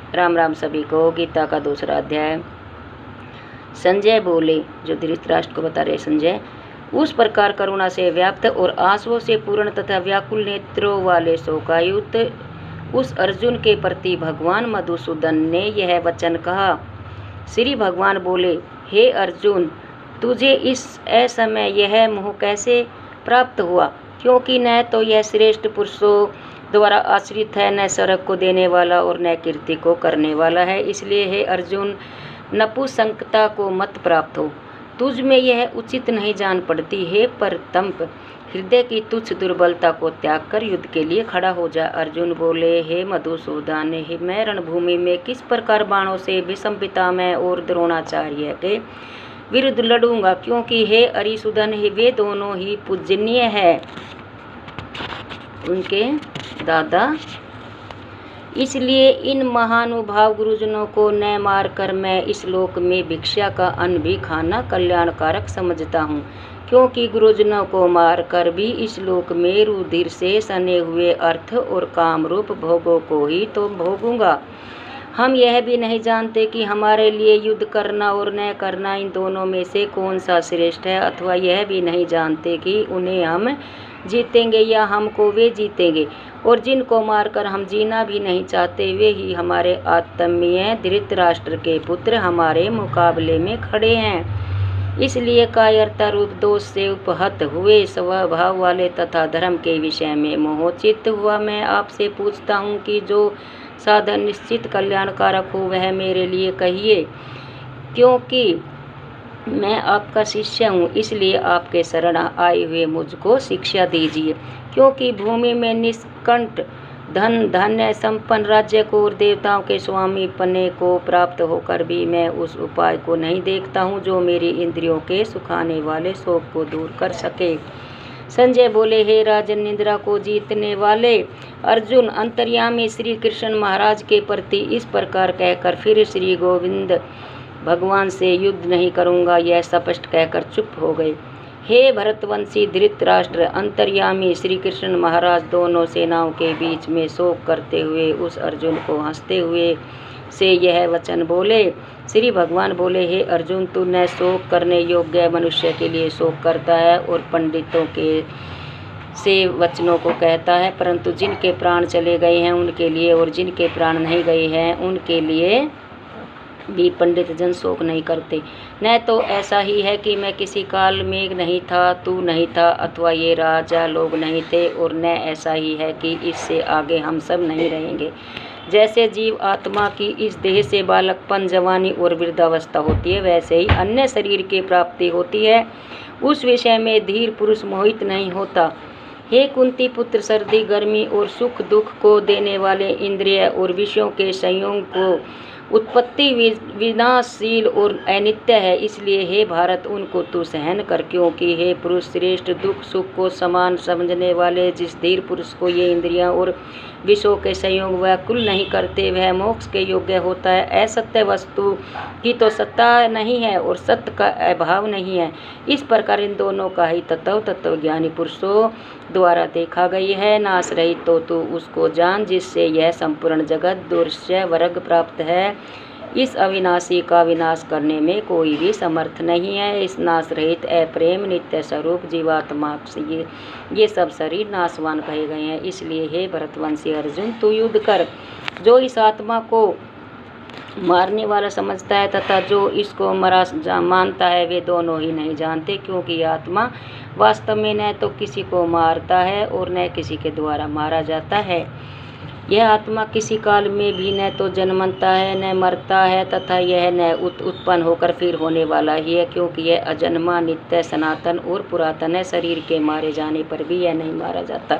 राम राम सभी को। गीता का दूसरा अध्याय। संजय बोले, जो धृतराष्ट्र को बता रहे संजय, उस प्रकार करुणा से व्याप्त और आंसुओं से पूर्ण तथा व्याकुल नेत्रों वाले शोकायुक्त उस अर्जुन के प्रति भगवान मधुसूदन ने यह वचन कहा। श्री भगवान बोले, हे अर्जुन, तुझे इस असमय यह मोह कैसे प्राप्त हुआ? क्योंकि न तो यह श्रेष्ठ पुरुषों द्वारा आश्रित है, न स्वर्ग को देने वाला और न कीर्ति को करने वाला है। इसलिए हे अर्जुन, नपुंसकता को मत प्राप्त हो। तुझ में यह उचित नहीं जान पड़ती। हे परतंप, हृदय की तुच्छ दुर्बलता को त्याग कर युद्ध के लिए खड़ा हो जा। अर्जुन बोले, हे मधुसूदन, मैं रणभूमि में किस प्रकार बाणों से भीष्म पितामह और द्रोणाचार्य के विरुद्ध लड़ूंगा? क्योंकि हे अरिसूदन, वे दोनों ही पूजनीय है, उनके दादा। इसलिए इन महानुभाव गुरुजनों को न मारकर मैं इस लोक में भिक्षा का अन्न भी खाना कल्याणकारक समझता हूँ। क्योंकि गुरुजनों को मारकर भी इस लोक में रुधिर से सने हुए अर्थ और काम रूप भोगों को ही तो भोगूंगा। हम यह भी नहीं जानते कि हमारे लिए युद्ध करना और न करना, इन दोनों में से कौन सा श्रेष्ठ है। अथवा यह भी नहीं जानते कि उन्हें हम जीतेंगे या हमको वे जीतेंगे। और जिनको मारकर हम जीना भी नहीं चाहते, वे ही हमारे आत्मीय धृतराष्ट्र के पुत्र हमारे मुकाबले में खड़े हैं। इसलिए कायरता रूप दोष से उपहत हुए स्वभाव वाले तथा धर्म के विषय में मोहचित हुआ मैं आपसे पूछता हूँ कि जो साधन निश्चित कल्याणकारक हो वह मेरे लिए कहिए। क्योंकि मैं आपका शिष्य हूँ, इसलिए आपके शरण आए हुए मुझको शिक्षा दीजिए। क्योंकि भूमि में निष्कंठ धन धान्य संपन्न राज्य को और देवताओं के स्वामी पने को प्राप्त होकर भी मैं उस उपाय को नहीं देखता हूँ जो मेरी इंद्रियों के सुखाने वाले शोक को दूर कर सके। संजय बोले, हे राजन, निद्रा को जीतने वाले अर्जुन, अंतर्यामी श्री कृष्ण महाराज के प्रति इस प्रकार कहकर फिर श्री गोविंद भगवान से युद्ध नहीं करूंगा यह स्पष्ट कहकर चुप हो गए। हे भरतवंशी धृतराष्ट्र, अंतर्यामी श्री कृष्ण महाराज दोनों सेनाओं के बीच में शोक करते हुए उस अर्जुन को हंसते हुए से यह वचन बोले। श्री भगवान बोले, हे अर्जुन, तू न शोक करने योग्य मनुष्य के लिए शोक करता है और पंडितों के से वचनों को कहता है, परंतु जिनके प्राण चले गए हैं उनके लिए और जिनके प्राण नहीं गए हैं उनके लिए भी पंडित जन शोक नहीं करते। न तो ऐसा ही है कि मैं किसी काल में नहीं था, तू नहीं था, अथवा ये राजा लोग नहीं थे, और न ऐसा ही है कि इससे आगे हम सब नहीं रहेंगे। जैसे जीव आत्मा की इस देह से बालकपन, जवानी और वृद्धावस्था होती है, वैसे ही अन्य शरीर की प्राप्ति होती है। उस विषय में धीर पुरुष मोहित नहीं होता। हे कुंती पुत्र, सर्दी गर्मी और सुख दुख को देने वाले इंद्रिय और विषयों के संयोग को उत्पत्ति विनाशशील और अनित्य है। इसलिए हे भारत, उनको तू सहन कर। क्योंकि हे पुरुष श्रेष्ठ, दुख सुख को समान समझने वाले जिस धीर पुरुष को ये इंद्रियां और विषयों के संयोग व्याकुल नहीं करते, वह मोक्ष के योग्य होता है। असत्य वस्तु की तो सत्ता नहीं है और सत्य का अभाव नहीं है। इस प्रकार इन दोनों का ही तत्वज्ञानी पुरुषों द्वारा देखा गई है। नाश रहित तो तू उसको जान जिससे यह संपूर्ण जगत दुर्श्य वर्ग प्राप्त है। इस अविनाशी का विनाश करने में कोई भी समर्थ नहीं है। इस नाश रहित अप्रेम नित्य स्वरूप जीवात्मा से ये सब शरीर नाशवान कहे गए हैं। इसलिए हे भरतवंशी अर्जुन, तू युद्ध कर। जो इस आत्मा को मारने वाला समझता है तथा जो इसको मरा मानता है, वे दोनों ही नहीं जानते। क्योंकि आत्मा वास्तव में न तो किसी को मारता है और न किसी के द्वारा मारा जाता है। यह आत्मा किसी काल में भी न तो जन्मता है न मरता है तथा यह न उत्पन्न होकर फिर होने वाला ही है। क्योंकि यह अजन्मा, नित्य, सनातन और पुरातन है। शरीर के मारे जाने पर भी यह नहीं मारा जाता।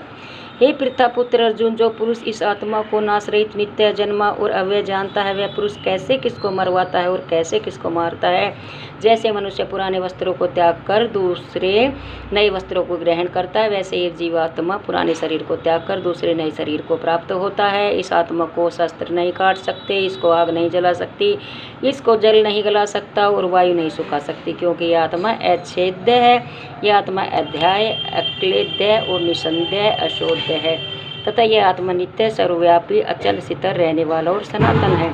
हे पृथापुत्र अर्जुन, जो पुरुष इस आत्मा को नाश रहित, नित्य, जन्मा और अव्यय जानता है, वह पुरुष कैसे किसको मरवाता है और कैसे किसको मारता है? जैसे मनुष्य पुराने वस्त्रों को त्याग कर दूसरे नए वस्त्रों को ग्रहण करता है, वैसे एक जीवात्मा पुराने शरीर को त्याग कर दूसरे नए शरीर को प्राप्त होता है। इस आत्मा को शस्त्र नहीं काट सकते, इसको आग नहीं जला सकती, इसको जल नहीं गला सकता और वायु नहीं सुखा सकती। क्योंकि यह आत्मा अछेद्य है। यह आत्मा अध्याय, अक्लेद्य और निसंदेह अशोध्य है तथा यह आत्मा नित्य, सर्वव्यापी, अचल, स्थिर रहने वाला और सनातन है।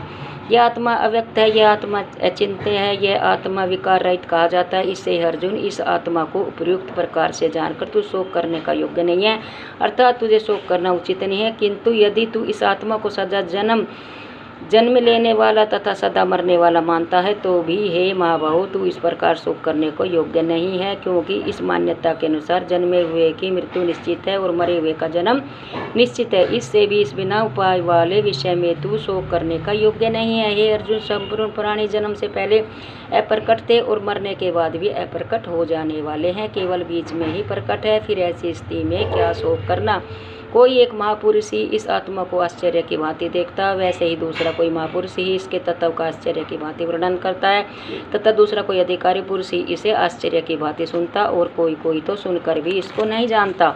यह आत्मा अव्यक्त है, यह आत्मा अचिंत्य है, यह आत्मा विकार रहित कहा जाता है। इससे अर्जुन, इस आत्मा को उपयुक्त प्रकार से जानकर तू शोक करने का योग्य नहीं है, अर्थात तुझे शोक करना उचित नहीं है। किंतु यदि तू इस आत्मा को सदा जन्म लेने वाला तथा सदा मरने वाला मानता है तो भी हे महाबाहु, तू इस प्रकार शोक करने को योग्य नहीं है, क्योंकि इस मान्यता के अनुसार जन्मे हुए की मृत्यु निश्चित है और मरे हुए का जन्म निश्चित है। इससे भी इस बिना उपाय वाले विषय में तू शोक करने का योग्य नहीं है। हे अर्जुन, संपूर्ण प्राणी जन्म से पहले अप्रकट थे और मरने के बाद भी अप्रकट हो जाने वाले हैं, केवल बीच में ही प्रकट है। फिर ऐसी स्थिति में क्या शोक करना। कोई एक महापुरुष ही इस आत्मा को आश्चर्य की भांति देखता, वैसे ही दूसरा कोई महापुरुष ही इसके तत्व का आश्चर्य की भांति वर्णन करता है, तथा दूसरा कोई अधिकारी पुरुष ही इसे आश्चर्य की भांति सुनता, और कोई तो सुनकर भी इसको नहीं जानता।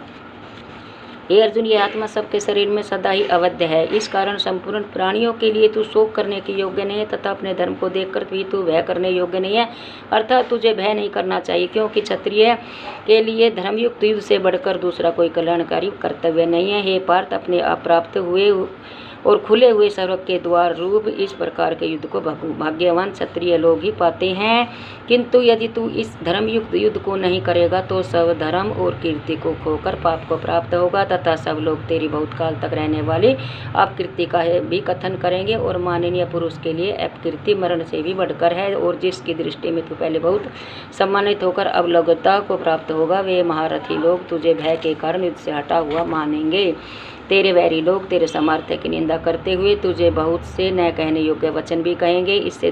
हे अर्जुन, यह आत्मा सबके शरीर में सदा ही अवध्य है, इस कारण संपूर्ण प्राणियों के लिए तू शोक करने के योग्य नहीं है, तथा अपने धर्म को देखकर भी तू भय करने योग्य नहीं है, अर्थात तुझे भय नहीं करना चाहिए, क्योंकि क्षत्रिय के लिए धर्मयुक्त युद्ध से बढ़कर दूसरा कोई कल्याणकारी कर्तव्य नहीं है। हे पार्थ, अपने आप प्राप्त हुए और खुले हुए स्वर्ग के द्वार रूप इस प्रकार के युद्ध को भाग्यवान क्षत्रिय लोग ही पाते हैं। किंतु यदि तू इस धर्मयुक्त युद्ध को नहीं करेगा तो सब धर्म और कीर्ति को खोकर पाप को प्राप्त होगा, तथा सब लोग तेरी बहुत काल तक रहने वाली अपकीर्ति का भी कथन करेंगे, और माननीय पुरुष के लिए अपकीर्ति मरण से भी बढ़कर है, और जिसकी दृष्टि में तू पहले बहुत सम्मानित होकर अब लघुता को प्राप्त होगा, वे महारथी लोग तुझे भय के कारण युद्ध से हटा हुआ मानेंगे। तेरे वैरी लोग तेरे सामर्थ्य की निंदा करते हुए तुझे बहुत से न कहने योग्य वचन भी कहेंगे। इससे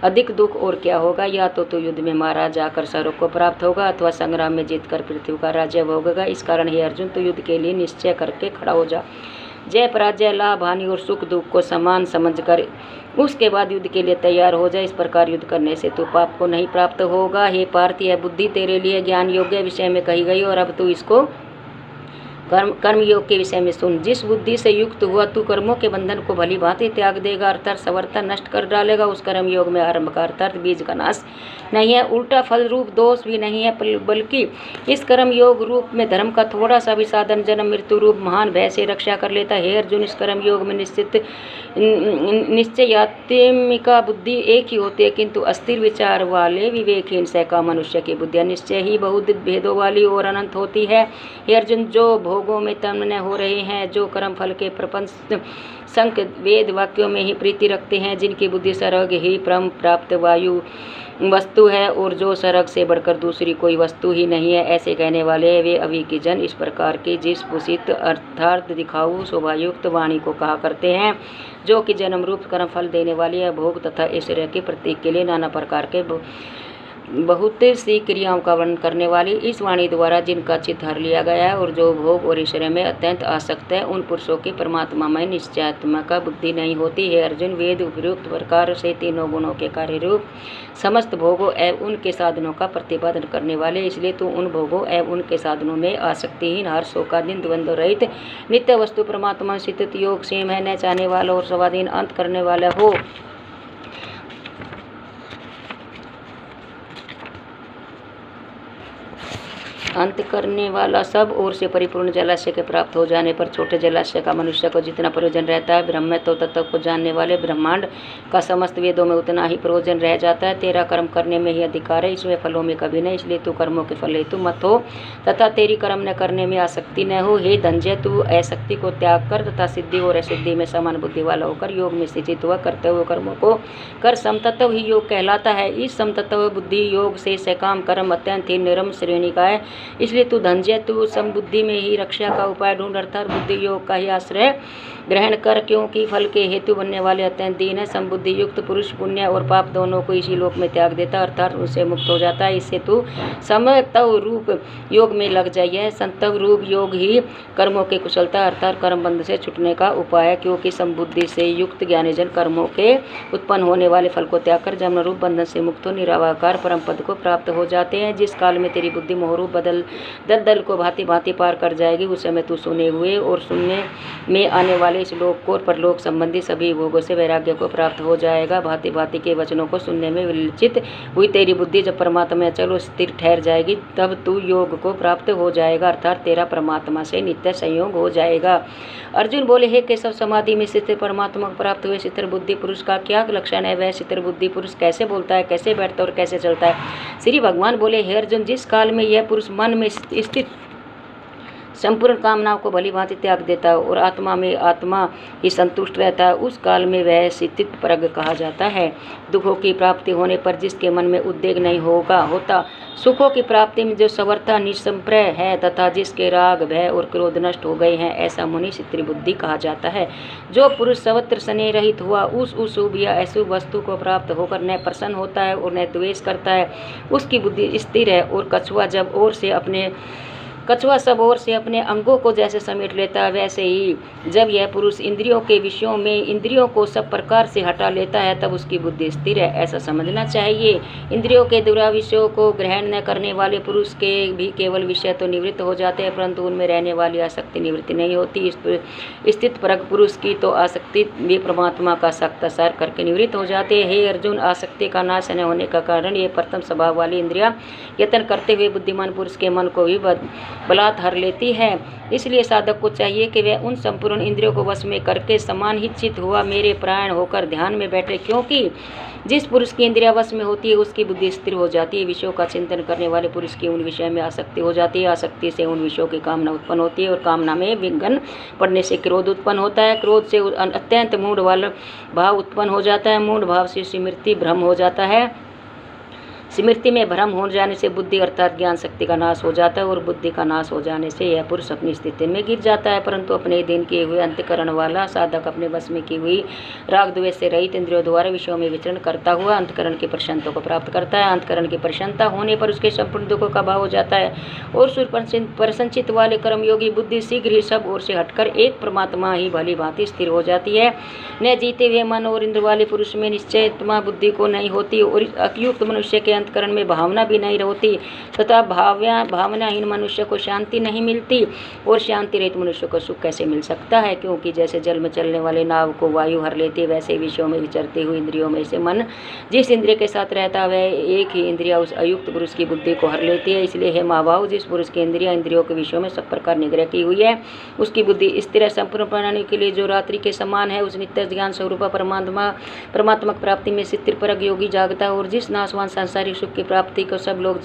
अधिक दुख और क्या होगा। या तो तू युद्ध में मारा जाकर स्वर्ग को प्राप्त होगा, अथवा संग्राम में जीतकर पृथ्वी का राज्य भोगेगा। इस कारण हे अर्जुन, तू युद्ध के लिए निश्चय करके खड़ा हो जा। जय पराजय, लाभ हानि और सुख दुख को समान समझकर उसके बाद युद्ध के लिए तैयार हो जाए। इस प्रकार युद्ध करने से तू पाप को नहीं प्राप्त होगा। हे पार्थ, यह बुद्धि तेरे लिए ज्ञान योग्य विषय में कही गई, और अब तू इसको कर्म योग के विषय में सुन। जिस बुद्धि से युक्त हुआ तू कर्मों के बंधन को भली भांति त्याग देगा, अर्थात समर्था नष्ट कर डालेगा। उस कर्म योग में आरंभ का अर्थात बीज का नाश नहीं है, उल्टा फल रूप दोष भी नहीं है, बल्कि इस कर्म योग रूप में धर्म का थोड़ा सा भी साधन जन्म मृत्यु रूप महान भय से रक्षा कर लेता है। हे अर्जुन, इस कर्म योग में निश्चयात्मिका बुद्धि एक ही होती है, किंतु अस्थिर विचार वाले विवेकहीन सैका मनुष्य की बुद्धियां निश्चय ही बहुत भेदों वाली और अनंत होती है। हे अर्जुन, जो भोगों में तन्मय हो रहे हैं, जो कर्म फल के प्रपंच संक वेद वाक्यों में ही प्रीति रखते हैं, जिनकी बुद्धि सर्ग ही परम प्राप्त वायु वस्तु है, और जो सर्ग से बढ़कर दूसरी कोई वस्तु ही नहीं है, ऐसे कहने वाले वे अविज्ञ जन इस प्रकार की जिस पुसित अर्थार्थ दिखाऊ शोभायुक्त वाणी को कहा करते हैं, जो कि जन्म रूप कर्म फल देने वाली है, भोग तथा ऐश्वर्य के प्रतीक के लिए नाना प्रकार के बहुत सी क्रियाओं का वर्णन करने वाली इस वाणी द्वारा जिनका चित्त हर लिया गया है, और जो भोग और ऐश्वर्य में अत्यंत आसक्त है, उन पुरुषों की परमात्मा में निश्चयात्मक बुद्धि नहीं होती है। अर्जुन, वेद उपयुक्त प्रकार से तीनों गुणों के कार्य रूप समस्त भोगों एवं उनके साधनों का प्रतिपादन करने वाले, इसलिए तू उन भोगों एवं उनके साधनों में आसक्तिहीन, हर शोकाधीन, द्वंद्व रहित, नित्य वस्तु परमात्मा स्थित योग सेम है, न चाहने वाला और स्वाधीन, अंत करने वाला हो। अंत करने वाला, सब ओर से परिपूर्ण जलाशय के प्राप्त हो जाने पर छोटे जलाशय का मनुष्य को जितना प्रयोजन रहता है, ब्रह्मत्व तत्व को जानने वाले ब्रह्मांड का समस्त वेदों में उतना ही प्रयोजन रह जाता है। तेरा कर्म करने में ही अधिकार है, इसमें फलों में कभी नहीं, इसलिए तू कर्मों के फल हेतु मत हो तथा तेरी कर्म न करने में आसक्ति न हो। हे धनजय, तू असक्ति को त्याग कर तथा सिद्धि और असिद्धि में समान बुद्धि वाला होकर योग में स्थित हुआ करते हुए कर्मों को कर। समतत्व ही योग कहलाता है। इस समतत्व बुद्धि योग से सकाम कर्म अत्यंत ही निरम श्रेणी का है, इसलिए तू धनजय, तू समबुद्धि में ही रक्षा का उपाय ढूंढ, अर्थात बुद्धि योग का ही आश्रय ग्रहण कर, क्योंकि फल के हेतु बनने वाले अत्यंत दीन है। समबुद्धि युक्त पुरुष पुण्य और पाप दोनों को इसी लोक में त्याग देता, अर्थात उससे मुक्त हो जाता है। इससे तू समतव रूप योग में लग जाइए। संतव रूप योग ही कर्मों की कुशलता अर्थात कर्म बंध से छुटने का उपाय है, क्योंकि समबुद्धि से युक्त ज्ञानीजन कर्मों के उत्पन्न होने वाले फल को त्याग कर जन्म रूप बंधन से मुक्त हो निराकार परम पद को प्राप्त हो जाते हैं। जिस काल में तेरी बुद्धि मोहरूप बदल दलदल को भांति भांति पार कर जाएगी। उस समय तू सुने हुए और सुनने में आने वाले इस लोक और परलोक संबंधी सभी भोगों से वैराग्य को प्राप्त हो जाएगा। भांति भांति के वचनों को सुनने में विलचित हुई तेरी बुद्धि जब परमात्मा में चलो स्थिर ठहर जाएगी, तब तू योग को प्राप्त हो जाएगा, अर्थात तेरा परमात्मा से नित्य संयोग हो जाएगा। अर्जुन बोले, हे केशव, समाधि में स्थित परमात्मा को प्राप्त हुए स्थिर बुद्धि पुरुष का क्या लक्षण है? वह स्थिर बुद्धि पुरुष कैसे बोलता है, कैसे बैठता है और कैसे चलता है? श्री भगवान बोले, हे अर्जुन, जिस काल में यह पुरुष मन में स्थित संपूर्ण कामनाओं को भली भांति त्याग देता है और आत्मा में आत्मा ही संतुष्ट रहता है, उस काल में वह स्थित प्रज्ञ कहा जाता है। दुखों की प्राप्ति होने पर जिसके मन में उद्वेग नहीं होता, सुखों की प्राप्ति में जो सवर्ता निसंप्रय है तथा जिसके राग भय और क्रोध नष्ट हो गए हैं, ऐसा मुनि स्थिर बुद्धि कहा जाता है। जो पुरुष सर्वत्र स्नेह रहित हुआ उस शुभ या अशुभ वस्तु को प्राप्त होकर न प्रसन्न होता है और न द्वेष करता है, उसकी बुद्धि स्थिर है। और कछुआ सब ओर से अपने अंगों को जैसे समेट लेता है, वैसे ही जब यह पुरुष इंद्रियों के विषयों में इंद्रियों को सब प्रकार से हटा लेता है, तब उसकी बुद्धि स्थिर है, ऐसा समझना चाहिए। इंद्रियों के दुरा विषयों को ग्रहण न करने वाले पुरुष के भी केवल विषय तो निवृत्त हो जाते हैं, परंतु उनमें रहने वाली आसक्ति निवृत्ति नहीं होती। स्थित प्रज्ञ पुरुष की तो आसक्ति भी परमात्मा का साक्षात्कार करके निवृत्त हो जाते हैं। हे अर्जुन, आसक्ति का नाश न होने का कारण ये प्रथम स्वभाव वाली इंद्रियां यत्न करते हुए बुद्धिमान पुरुष के मन को भी बलात् हर लेती है। इसलिए साधक को चाहिए कि वह उन संपूर्ण इंद्रियों को वश में करके समान ही चित हुआ मेरे प्राण होकर ध्यान में बैठे, क्योंकि जिस पुरुष की इंद्रिया वश में होती है उसकी बुद्धि स्थिर हो जाती है। विषयों का चिंतन करने वाले पुरुष की उन विषय में आसक्ति हो जाती है, आसक्ति से उन विषयों की कामना उत्पन्न होती है और कामना में विघ्न पड़ने से क्रोध उत्पन्न होता है, क्रोध से अत्यंत मूढ़ वाला भाव उत्पन्न हो जाता है, मूढ़ भाव से स्मृति भ्रम हो जाता है, स्मृति में भ्रम हो जाने से बुद्धि अर्थात ज्ञान शक्ति का नाश हो जाता है और बुद्धि का नाश हो जाने से यह पुरुष अपनी स्थिति में गिर जाता है। परंतु अपने दिन किए हुए अंतःकरण वाला साधक अपने वश में की हुई राग द्वेष से रहित इंद्रियों द्वारा विषयों में विचरण करता हुआ अंतःकरण की प्रसन्नता को प्राप्त करता है। अंतःकरण की प्रसन्नता होने पर उसके संपूर्ण दुखों का भाव हो जाता है और सुप्रसन्नचित वाले कर्मयोगी बुद्धि शीघ्र ही सब ओर से हटकर एक परमात्मा ही भली भांति स्थिर हो जाती है। न जीते हुए मन और इंद्र वाले पुरुष में निश्चयत्मा बुद्धि को नहीं होती और अयुक्त मनुष्य के अंतकरण में भावना भी नहीं होती तथा भावनाहीन मनुष्य को शांति नहीं मिलती। और शांति रहित मनुष्य को सुख कैसे मिल सकता है? क्योंकि जैसे जल में चलने वाले नाव को वायु हर लेती है, वैसे विषयों में विचरते हुए इंद्रियों में से मन जिस इंद्रिय के साथ रहता है वह एक ही इंद्रिया उस अयुक्त पुरुष की बुद्धि को हर लेती है। इसलिए हे महाभाव, जिस पुरुष की इंद्रियों के विषयों में सब प्रकार निग्रह की हुई है, उसकी बुद्धि स्थिर है। संपूर्ण प्राणी के लिए जो रात्रि के समान है, उस नित्य ज्ञान स्वरूप परमात्मा प्राप्ति में स्थिर प्रज्ञ योगी जागता है। और जिस नाशवान सांसारिक सुख की प्राप्ति को सब लोग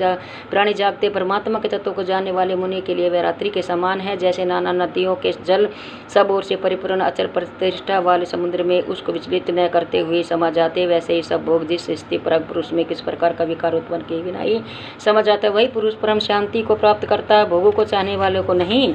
प्राणी जागते परमात्मा के तत्व को जानने वाले मुनि के लिए वह रात्रि के समान है। जैसे नाना नदियों के जल सब ओर से परिपूर्ण अचल प्रतिष्ठा वाले समुद्र में उसको विचलित न करते हुए समा जाते, वैसे ही सब भोग जिस स्थिति प्रज्ञ पुरुष में किस प्रकार का विकार उत्पन्न किए बिना ही समझ आता है, वही पुरुष परम शांति को प्राप्त करता है, भोगों को चाहने वालों को नहीं।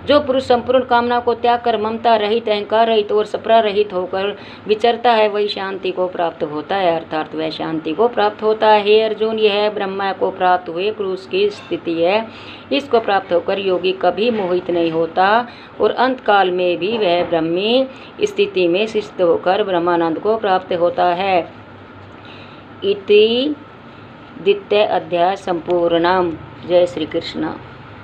जो पुरुष संपूर्ण कामना को त्याग कर ममता रहित, अहंकार रहित और सपरा रहित होकर विचरता है, वही शांति को प्राप्त होता है, अर्थात वह शांति को प्राप्त होता है। हे अर्जुन, यह ब्रह्मा को प्राप्त हुए पुरुष की स्थिति है। इसको प्राप्त होकर योगी कभी मोहित नहीं होता और अंत काल में भी वह ब्रह्मी स्थिति में स्थित होकर ब्रह्मानंद को प्राप्त होता है। इति द्वितीय अध्याय संपूर्णम। जय श्री कृष्ण।